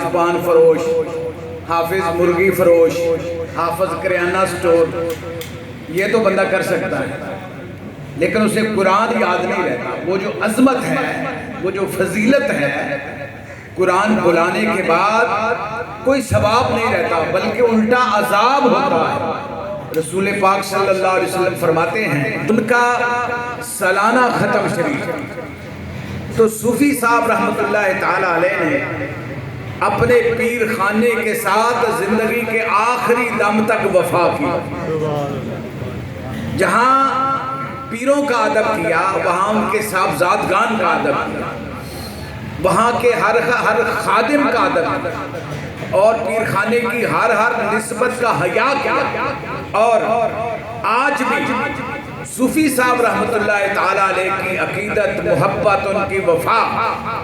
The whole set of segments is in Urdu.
حافظ پان فروش، حافظ مرغی فروش، حافظ کریانہ سٹور، یہ تو بندہ کر سکتا ہے، لیکن اسے قرآن یاد نہیں رہتا۔ وہ جو عظمت ہے، وہ جو فضیلت ہے، قرآن بلانے کے بعد کوئی ثواب نہیں رہتا بلکہ الٹا عذاب ہوتا ہے۔ رسول پاک صلی اللہ علیہ وسلم فرماتے ہیں ان کا سالانہ ختم شریف تو صوفی صاحب رحمت اللہ تعالی علیہ نے اپنے پیر خانے کے ساتھ زندگی کے آخری دم تک وفا کی۔ جہاں پیروں کا ادب کیا، وہاں ان کے صاحبزادگان کا ادب کیا، وہاں کے ہر خادم کا ادب کیا، اور پیر خانے کی ہر نسبت کا حیا کیا۔ اور آج بھی صوفی صاحب رحمت اللہ تعالی علیہ کی عقیدت، محبت، ان کی وفا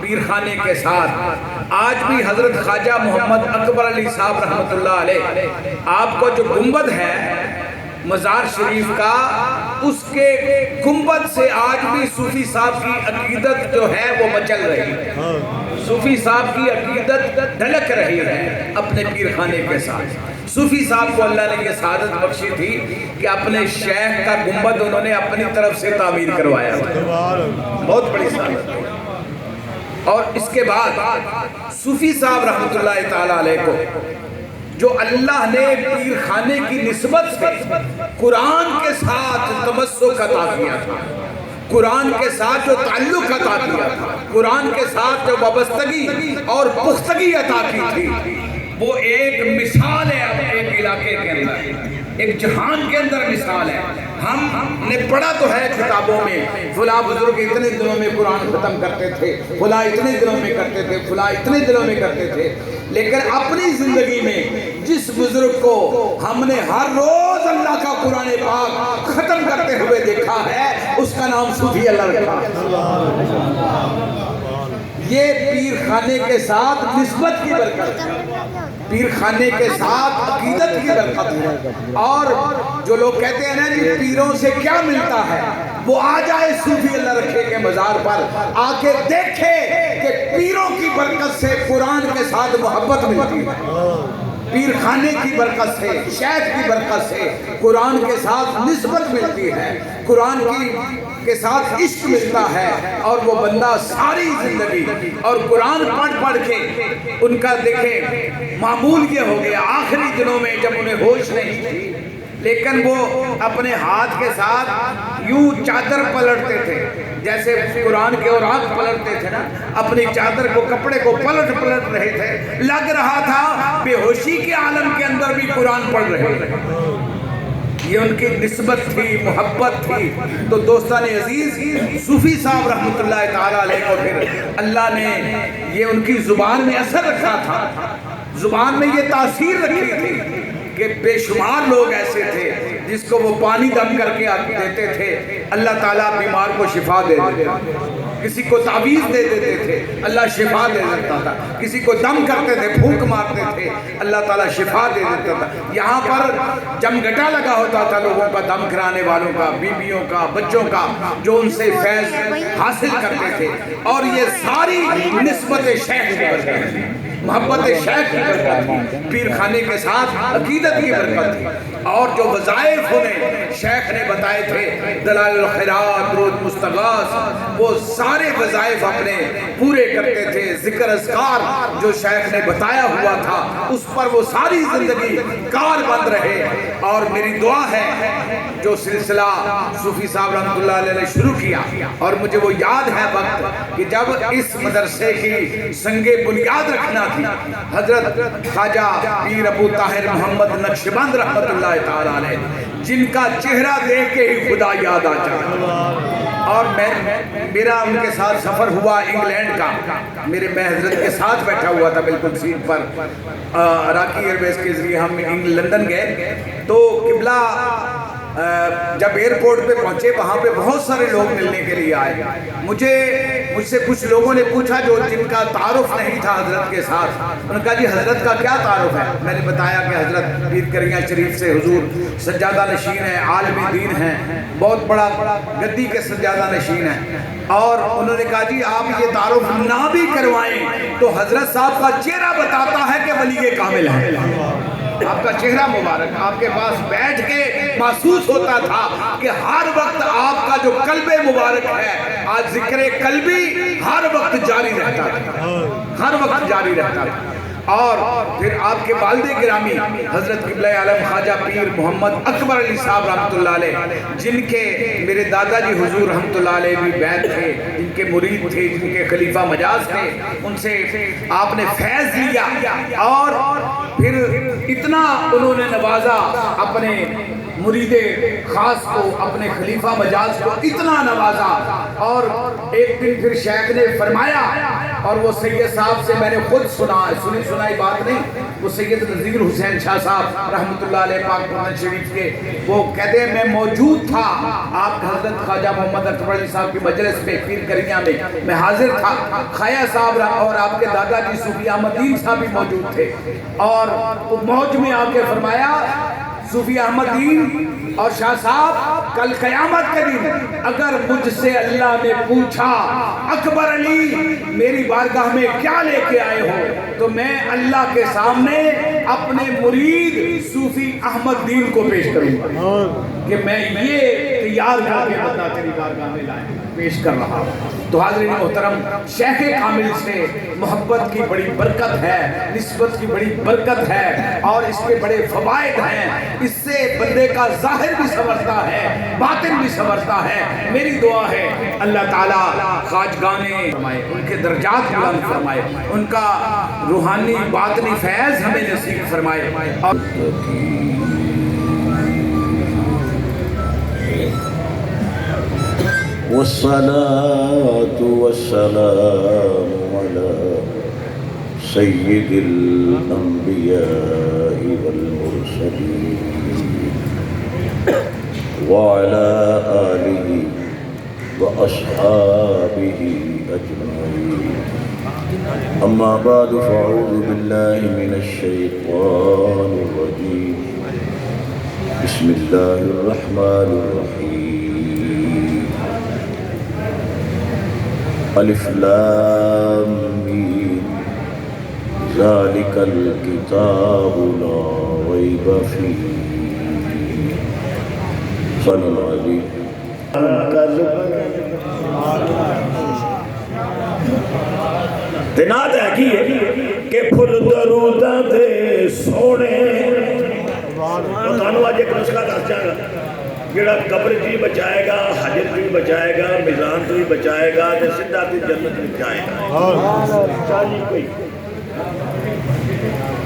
پیر خانے کے ساتھ آج بھی حضرت خواجہ محمد اکبر علی صاحب رحمت اللہ علیہ، آپ کو جو گنبد ہے مزار شریف کا، اس کے گنبد سے آج بھی صوفی صاحب کی عقیدت جو ہے وہ مچل رہی ہے، صوفی صاحب کی عقیدت ڈھلک رہی ہے اپنے پیر خانے کے ساتھ۔ صوفی صاحب کو اللہ نے یہ سعادت بخشی تھی کہ اپنے شیخ کا گنبد انہوں نے اپنی طرف سے تعمیر کروایا، بہت بڑی سعادت ہے۔ اور اس کے بعد صوفی صاحب رحمت اللہ تعالی علیہ کو جو اللہ نے پیر خانے کی نسبت سے قرآن کے ساتھ تمسک عطا کیا تھا، قرآن کے ساتھ جو تعلق عطا کیا تھا، قرآن کے ساتھ جو وابستگی اور پختگی عطا کی تھی، وہ ایک مثال ہے ایک علاقے کے اندر، ایک جہان کے اندر مثال ہے۔ ہم نے پڑھا تو ہے کتابوں میں فلاں بزرگ اتنے دنوں میں قرآن ختم کرتے تھے، فلاں اتنے دنوں میں کرتے تھے، فلاں اتنے دنوں میں کرتے تھے، لیکن اپنی زندگی میں جس بزرگ کو ہم نے ہر روز اللہ کا قرآن پاک ختم کرتے ہوئے دیکھا ہے، اس کا نام صوفی اللہ رکھا۔ یہ پیر خانے کے ساتھ نسبت کی برکت ہے، پیر خانے کے ساتھ عقیدت کی برکت ہے۔ اور جو لوگ کہتے ہیں نا جی پیروں سے کیا ملتا ہے، وہ آ جائے صوفی اللہ رکھے کے مزار پر، آ کے دیکھے کہ پیروں کی برکت سے قرآن کے ساتھ محبت ملتی ہے، پیر خانے کی برکت سے، شیخ کی برکت سے قرآن کے ساتھ نسبت ملتی ہے، قرآن کے ساتھ عشق ملتا ہے، اور وہ بندہ ساری زندگی اور قرآن پڑھ کے ان کا دیکھیں معمول یہ ہو گیا۔ آخری دنوں میں جب انہیں ہوش نہیں تھی، لیکن وہ اپنے ہاتھ کے ساتھ یوں چادر پلٹتے تھے، جیسے قرآن کے اوراق پلٹتے تھے نا، اپنی چادر کو، کپڑے کو پلٹ رہے تھے، لگ رہا تھا بے ہوشی کے عالم کے اندر بھی قرآن پڑھ رہے تھے۔ یہ ان کی نسبت تھی، محبت تھی۔ تو دوستان عزیز، صوفی صاحب رحمت اللہ تعالی علیہ کو پھر اللہ نے یہ ان کی زبان میں اثر رکھا تھا، زبان میں یہ تاثیر رکھی تھی کہ بے شمار لوگ ایسے تھے جس کو وہ پانی دم کر کے دیتے تھے، اللہ تعالیٰ بیمار کو شفا دے دیتے تھے، کسی کو تعویذ دے دیتے تھے، اللہ شفا دے دیتا تھا، کسی کو دم کرتے تھے، پھونک مارتے تھے، اللہ تعالیٰ شفا دے دیتا تھا۔ یہاں پر جمگٹا لگا ہوتا تھا لوگوں کا، دم کرانے والوں کا، بیویوں کا، بچوں کا، جو ان سے فیض حاصل کرتے تھے۔ اور یہ ساری نسبت شیخ کی برکت تھی، محبت شیخ کی برکت تھی، پیر خانے کے ساتھ عقیدت کی برکت تھی۔ اور جو وظائف انہیں شیخ نے بتائے تھے، دلائل الخیرات، درود مستغاث، وہ سارے وظائف اپنے پورے کرتے تھے۔ ذکر اذکار جو شیخ نے بتایا ہوا تھا، اس پر وہ ساری زندگی کار بند رہے۔ اور میری دعا ہے جو سلسلہ صوفی صاحب رحمت اللہ علیہ نے شروع کیا، اور مجھے وہ یاد ہے وقت کہ جب اس مدرسے کی سنگ بنیاد رکھنا تھی، حضرت خواجہ پیر ابو طاہر محمد نقشبند رحمت اللہ تعالی علیہ، جن کا چہرہ دیکھ کے ہی خدا یاد آ جاتا۔ اور میرا ان کے ساتھ سفر ہوا انگلینڈ کا، میں حضرت کے ساتھ بیٹھا ہوا تھا بالکل سیٹ پر، راکی ایئر بیس کے ذریعے ہم لندن گئے، تو قبلہ جب ایئرپورٹ پہ پہنچے وہاں پہ بہت سارے لوگ ملنے کے لیے آئے. مجھ سے کچھ لوگوں نے پوچھا جو جن کا تعارف نہیں تھا حضرت کے ساتھ. انہوں نے کہا جی حضرت کا کیا تعارف ہے؟ میں نے بتایا کہ حضرت پیر کریا شریف سے حضور سجادہ نشین ہیں، عالم دین ہیں، بہت بڑا گدی کے سجادہ نشین ہیں. اور انہوں نے کہا جی آپ یہ تعارف نہ بھی کروائیں تو حضرت صاحب کا چہرہ بتاتا ہے کہ ولی کامل ہے. آپ کا چہرہ مبارک آپ کے پاس بیٹھ کے محسوس ہوتا تھا کہ ہر وقت آپ کا جو قلب مبارک ہے، آج ذکر قلبی ہر وقت جاری رہتا تھا، ہر وقت جاری رہتا تھا. اور پھر آپ کے والد گرامی حضرت قبلہ عالم خواجہ پیر محمد اکبر علی صاحب رحمۃ اللہ علیہ، جن کے میرے دادا جی حضور رحمۃ اللہ علیہ بھی بیعت تھے، جن کے مرید تھے، جن کے خلیفہ مجاز تھے، ان سے آپ نے فیض لیا اور پھر اتنا انہوں نے نوازا اپنے مرید خاص کو، اپنے خلیفہ مجاز کو اتنا نوازا. اور ایک دن پھر شیخ نے فرمایا، اور وہ سید صاحب سے میں نے خود سنائی بات نہیں، وہ سید نذیر حسین شاہ صاحب رحمۃ اللہ علیہ پاک قرآن شریف کے، وہ کہتے ہیں میں موجود تھا آپ حضرت خواجہ محمد اکبر علی صاحب کی مجلس پہ پیر کریا میں حاضر تھا. خواجہ صاحب اور آپ کے دادا جی صوفی احمد دین صاحب بھی موجود تھے. اور موج میں آ کے فرمایا صوفی احمد دین اور شاہ صاحب کل قیامت کے دن اگر مجھ سے اللہ نے پوچھا اکبر علی میری بارگاہ میں کیا لے کے آئے ہو، تو میں اللہ کے سامنے اپنے مرید صوفی احمد دین کو پیش کروں گا کہ میں یہ تیار کر کے بندہ تیری بارگاہ میں لائے پیش کر رہا ہوں. تو حاضرین محترم، شیخ کامل سے محبت کی بڑی برکت ہے، نسبت کی بڑی برکت ہے، اور اس کے بڑے فوائد ہیں. اس سے بندے کا ظاہر بھی سنورتا ہے، باطن بھی سنورتا ہے. میری دعا ہے اللہ تعالیٰ خواجگانے فرمائے، ان کے درجات بلند فرمائے، ان کا روحانی باطنی فیض ہمیں نصیب فرمائے. والصلاة والسلام على سيد الأنبياء والمرسلين وعلى آله وأصحابه أجمعين. أما بعد فأعوذ بالله من الشيطان الرجيم. بسم الله الرحمن الرحيم. الف لام میم ذالک الکتاب لا ریب فیہ صلی اللہ علیہ. تناد ہے کہ پھل دروداں دے سونے. تانوں اج ایک نسخہ دس جاگا جڑا قبر بھی بچائے گا، حجر بھی بچائے گا، میزان بھی بچائے گا، تے سیدھا تے جنت بھی جائے گا.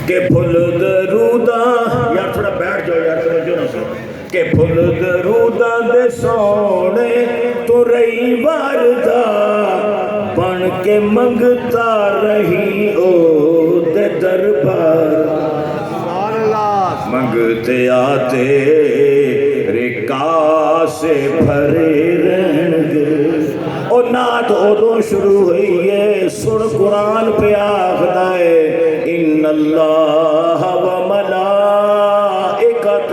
کہ پھل دروداں، یار تھوڑا بیٹھ جاؤ یار، توجہ نہ سن. کہ پھل دروداں دے سونے تو رہی واردا بن کے منگتا رہی او دے دربار. منگتے آتے رکا سے بھرے رہنگے. اور نعت ادوں شروع ہوئی ہے، سن قرآن پہ آخدا ہے ان اللہ و ملائکۃ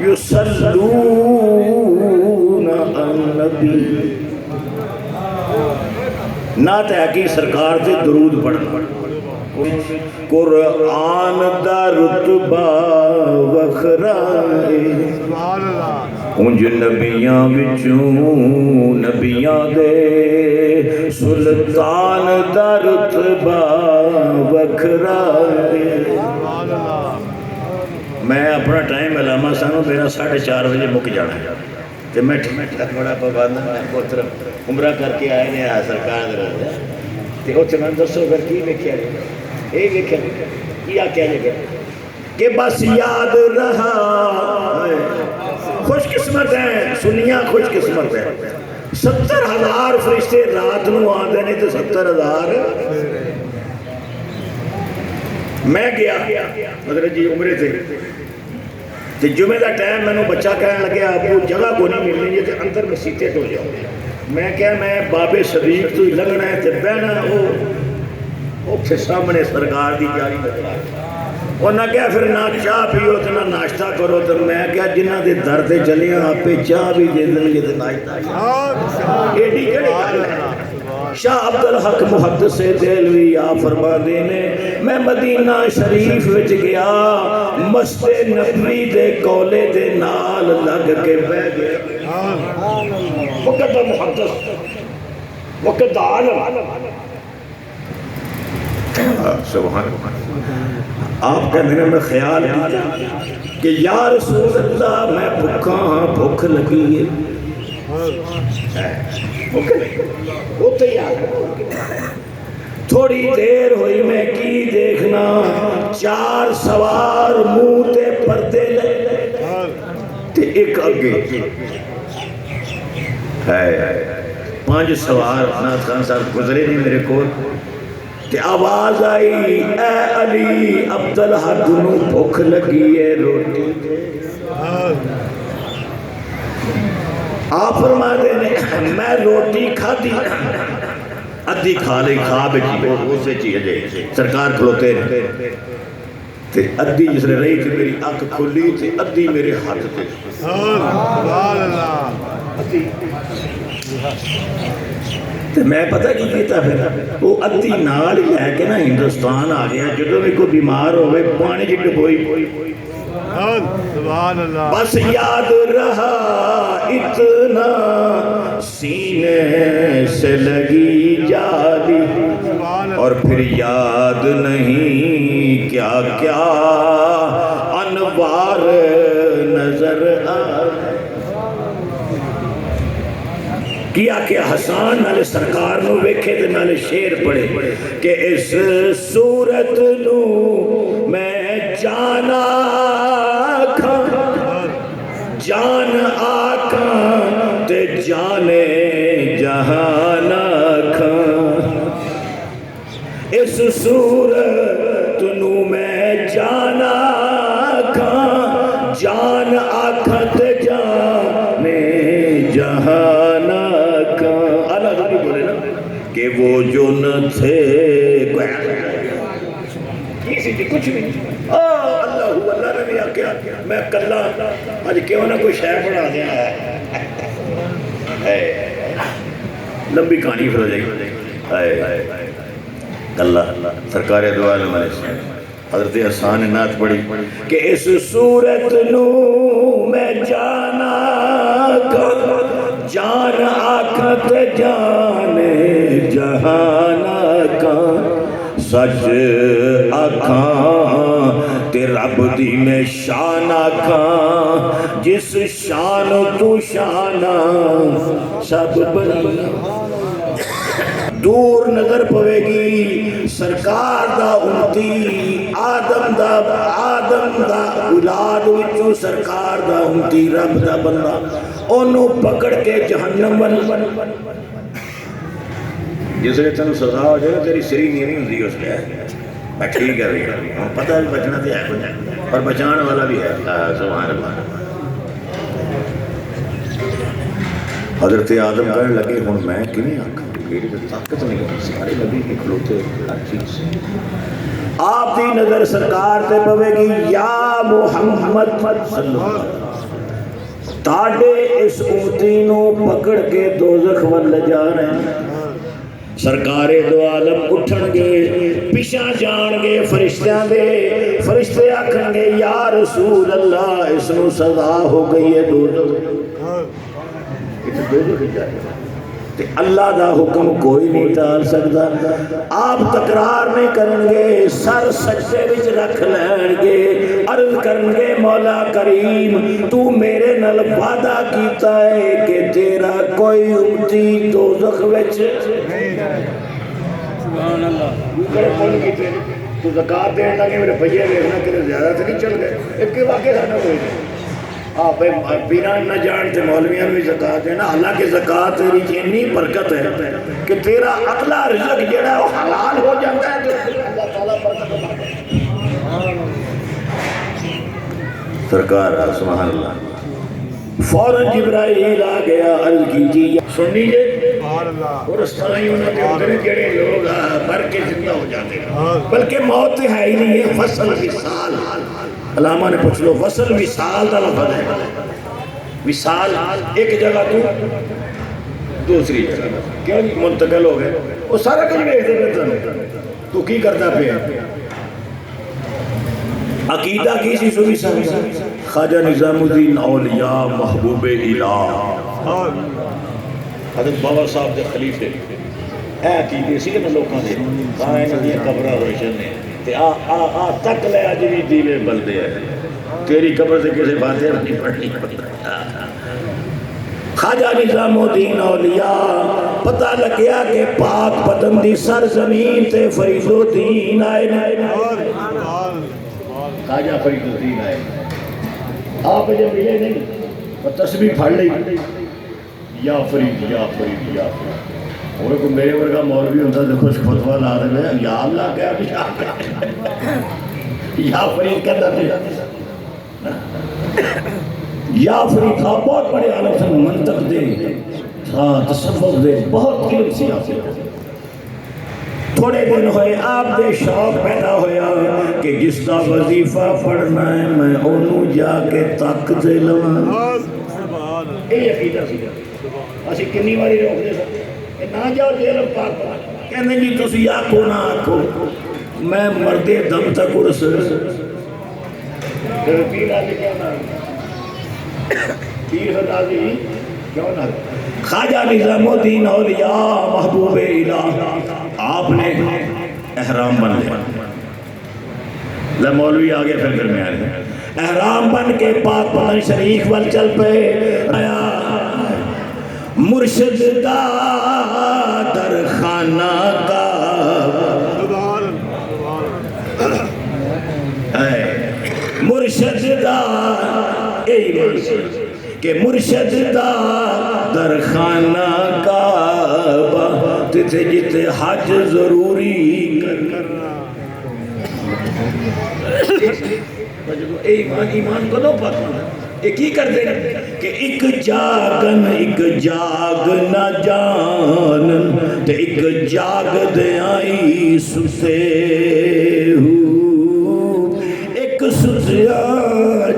یصلون علی النبی. نعت ہے کہ سرکار سے درود پڑھنا. قرآن دا رتبہ وکھرا ہے انج نبیاں وچوں نبیاں دے سلطان دا رتبہ وکھرا ہے. میں اپنا ٹائم علامہ سانو میرا 4:30 بجے مک جانا ہے تے میں بڑا پابند ہاں. پتر عمرہ کر کے آئے نے سرکار دے تے اوتھے میں دسو پھر کی ویکھیا یہ ویکھیا کی آکھیا جے کہ بس یاد رہا. خوش قسمت ہیں سنیاں، خوش قسمت ہیں. 70,000 فرشتے رات نو آندے نے تے 70,000 میں گیا حضرت جی عمرے تھے تے جمعے دا ٹائم میں بچہ کہنے لگے ابو جگہ کو نہیں ملنی جی اندر مسیتے ٹو جاؤ. میں کہا میں بابے صدیق تو ہی لگنا ہے تے بہنا وہ پھر سامنے سرکار دی جاری نظر آ. انہاں کہا پھر نہ چاہ پیو تے نہ ناشتہ کرو. تو میں کہا جنہ دے در تے چلیاں آپ پہ چاہ بھی دے دیں گے تے ناشتہ ایڈی کہڑی گل ہے. شاہ عبدالحق محدث دہلوی آپ فرما دینے میں مدینہ شریف وچ گیا مسجد نبوی دے کولے دے نال لگ کے بہ گیا. وقت محدث وقت عالم سبحان اللہ. آپ کہتے ہیں میں خیال کہ یا رسول اللہ میں بھکا ہاں بھوک لگی ہے. تھوڑی دیر ہوئی میں کی دیکھنا 4 سوار منہ تے پردے لے تے ایک اگے ہے 5 سوار ناز خان صاحب گزرے نہیں میرے کو تے آواز آئی اے علی عبدالحق نو بھوک لگی ہے روٹی. آپ فرما دینے میں روٹی کھا دی ادھی کھا لئی کھا بیٹھی اسے چیئے سرکار کھلوتے ہیں تے ادھی جس نے رہی تھی میری آنکھ کھلی تے ادھی میرے ہاتھ تے تے میں پتہ کی کیتا پھر وہ ادھی نال ہی لے کے نا ہندوستان آ گیا. جدو بھی کوئی بیمار ہوئے پانی جی ڈبوئی بس یاد رہا اتنا سینے سے لگی جالی اور پھر یاد نہیں کیا کیا انوار نظر کیا کہ حسان نالے سرکار نو ویکھے دے نالے شیر پڑے کہ اس صورت نو میں جانا جان آکاں تے جانے جہان آکاں. اس صورت نو میں جان آکاں جان آکاں تے جانے جہان آکاں. اللہ تعالیٰ بولے نا کہ وہ جو نہ تھے کچھ بھی اللہ نے بھی آکیا میں کلا آج کیوں نہ کوئی شہر بڑھا دیا ہے. لمبی کہانی پھر ہو جائے گی. کلا سرکار دو عالم حضرت حسان نے نعت پڑھی کہ اس صورت نو میں جانا جان آکھت جانے جہان آکھاں سچ آکھاں تے رب دی میں شان آکھاں جس شان تو شانہ سب بنی. دور نظر پوے گی سرکار دا امتی آدم دا اولاد وچوں سرکار دا امتی رب دا بندہ انہوں پکڑ کے جہنم بن جس نے تنو سزا ہو جائے تیری سری نہیں ہوندی اس کے میں ٹھیک ہے رہی پتہ ہے بچنا تو ہے اور بچان والا بھی ہے. سبحان اللہ. حضرت آدم کہنے لگے ہوں میں کیوں آکھاں میری تو طاقت نہیں ہوتی سارے نبی کی کھلوتے ہر چیز سے. آپ دی نظر سرکار تے پوے گی یا محمد صلی اللہ علیہ وسلم تاڑے اس اوٹی نو پکڑ کے دوزخ وال جا رہے ہیں. سرکار دو عالم اٹھن گے پیشاں جان گے فرشتیاں دے فرشتے آکھن گے یا رسول اللہ اس نو سزا ہو گئی ہے دوزخ. دوزخ ہی جائے تے اللہ دا حکم کوئی نہیں ٹال سکتا. آپ تکرار نہیں کریں گے سر سجدے وچ رکھ لین گے عرض کریں گے مولا کریم تو میرے نال وعدہ کیتا ہے کہ تیرا کوئی امتی دوزخ وچ سبحان اللہ. تو زکات دین لگے میرے بھیا دیکھنا کہ زیادہ تو نہیں چل گئے ایک واقعہ سارا ہوئی آپ بینا نہ جانتے مولویاں بھی زکات دینا. حالانکہ زکات تیری اتنی برکت ہے کہ تیرا اگلا رزق جڑا وہ حلال ہو جاتا ہے تو اللہ تعالیٰ برکت سرکار سبحان اللہ فوراً جبرائیل آ گیا عرض کیجیے سن لیجیے اور استائی انہوں نے اندر جڑے لوگ مر کے زندہ ہو جاتے ہیں بلکہ موت ہے ہی نہیں ہے فصل وصال علامہ نے پوچھ لو فصل وصال کا لفظ ہے وصال ایک جگہ تو دوسری جگہ کیوں نہیں منتقل ہو گئے وہ سارا کچھ دیکھتے پھر تو کی کرتا پہ عقیدہ کی سی سوی خواجہ نظام الدین اولیاء محبوب الہ حضرت بابا صاحب دے خلیفے اے عقیدے سی کہ لوکاں دے کائن دی قبراں روشن نے تے آ تک لے اج بھی دیوے بلدے ہیں تیری قبر سے کسے باتیں نہیں پڑھنی خواجہ نظام الدین اولیاء پتہ لگیا کہ پاک پتن دی سرزمین تے فرید الدین آئے خواجہ فرید الدین آئے آپ جب ملے نہیں وہ تسبیح پھڑ لئی یا فرید یا فرید یا فرید اور کو میرے ورگا مولوی ہوتا دیکھو اس فتوہ لا رہے ہیں یا اللہ کیا یا فرید کہتا تھا یا فرید آپ بہت بڑے عالم سے منطق دے تصوف دے بہت علم سی حاصل تھوڑے دن ہوئے آپ دے شوق پیدا ہویا کہ جس کا وظیفہ پڑھنا ہے میں انہوں جا کے تک دے لواں یہ عقیدہ سی اسی کنی باری روک دے سکتے نہ جاؤ جیل پاک پاک کہنے جی تسی آکھو نہ آکھو میں مردے دم تک ارس پیر آدھی کیا نہ پیر خدا دی کیوں نہ خواجہ نظام الدین اولیاء محبوب الہ آپ نے احرام بن لیا مولوی آگے فکر میں آئے احرام بن کے پاک پتن شریف وال چل پہ آیا مرشد دا در خانہ کا مرشد دا کہ مرشد دا در خانہ کعبہ تیتے جتے حج ضروری کرنا ایمان کو دو پتہ ایک ہی کر دے کہ ایک جاگ نہ جان تے ایک جاگ دے آئی ستے ہوں ایک ستیا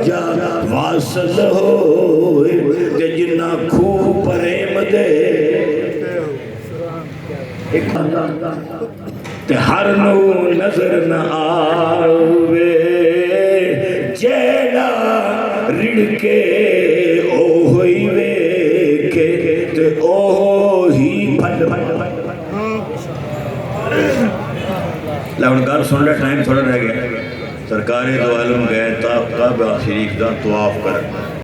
جا واصل ہوئے تے جنہ کھو پریم دے تے ہر نو نظر نہ آوے جیڑا رڑ کے اوہی وے کے تے اوہی پھٹ لہنگار سن لے ٹائم تھوڑا رہ گیا سرکار دو عالم گئے تا کعبہ شریف دا طواف کر